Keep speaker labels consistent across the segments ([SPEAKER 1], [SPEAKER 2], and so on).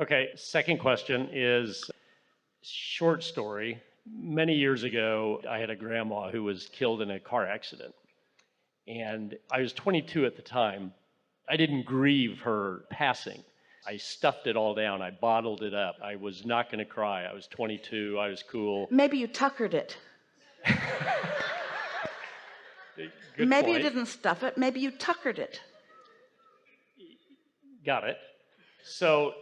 [SPEAKER 1] Okay, second question is short story. Many years ago, I had a grandma who was killed in a car accident. And I was 22 at the time. I didn't grieve her passing. I stuffed it all down. I bottled it up. I was not going to cry. I was 22. I was cool.
[SPEAKER 2] Maybe you tuckered it.
[SPEAKER 1] Good
[SPEAKER 2] Maybe you
[SPEAKER 1] point.
[SPEAKER 2] didn't stuff it. Maybe you tuckered it.
[SPEAKER 1] Got it. So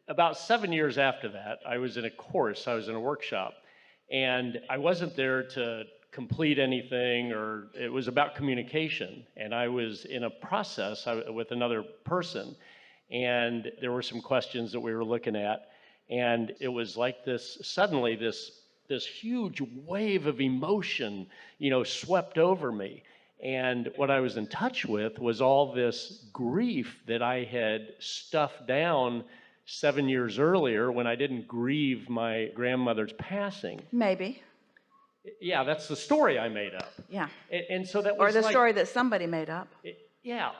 [SPEAKER 1] about 7 years after that, I was in a course. I was in a workshop. And I wasn't there to complete anything, or it was about communication. And I was in a process with another person. And there were some questions that we were looking at. And it was like this, suddenly this huge wave of emotion, swept over me. And what I was in touch with was all this grief that I had stuffed down 7 years earlier when I didn't grieve my grandmother's passing.
[SPEAKER 2] Maybe.
[SPEAKER 1] Yeah, that's the story I made up.
[SPEAKER 2] Yeah.
[SPEAKER 1] And so that was
[SPEAKER 2] Or the story that somebody made up.
[SPEAKER 1] Yeah.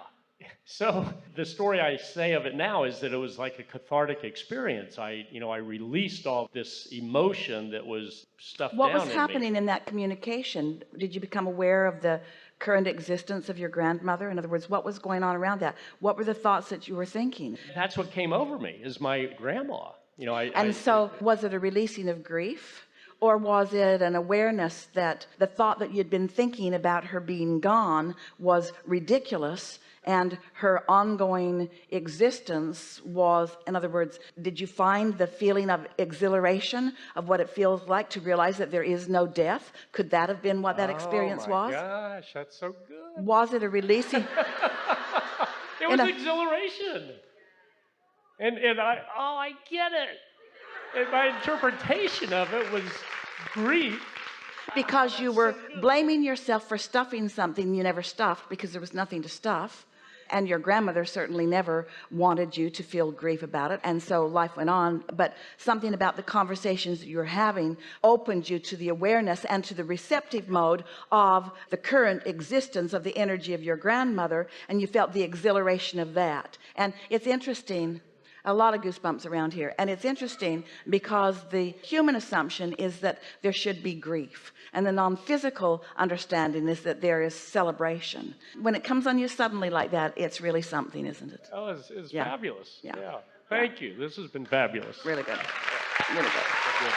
[SPEAKER 1] So the story I say of it now is that it was like a cathartic experience. I released all this emotion that was stuffed down in me.
[SPEAKER 2] What was happening in that communication? Did you become aware of the current existence of your grandmother? In other words, what was going on around that? What were the thoughts that you were thinking?
[SPEAKER 1] That's what came over me, is my grandma.
[SPEAKER 2] So was it a releasing of grief? Or was it an awareness that the thought that you'd been thinking about her being gone was ridiculous, and her ongoing existence was, in other words, did you find the feeling of exhilaration of what it feels like to realize that there is no death? Could that have been what that experience was?
[SPEAKER 1] Oh my gosh, that's so good.
[SPEAKER 2] Was it a releasing?
[SPEAKER 1] It was exhilaration. And I get it. And my interpretation of it was grief.
[SPEAKER 2] Because you were blaming yourself for stuffing something you never stuffed, because there was nothing to stuff. And your grandmother certainly never wanted you to feel grief about it. And so life went on. But something about the conversations that you were having opened you to the awareness and to the receptive mode of the current existence of the energy of your grandmother. And you felt the exhilaration of that. And it's interesting. A lot of goosebumps around here. And it's interesting because the human assumption is that there should be grief, and the non-physical understanding is that there is celebration. When it comes on you suddenly like that, it's really something, isn't it?
[SPEAKER 1] Oh, it's fabulous.
[SPEAKER 2] Yeah.
[SPEAKER 1] Thank you. This has been fabulous.
[SPEAKER 2] Really good. Really good.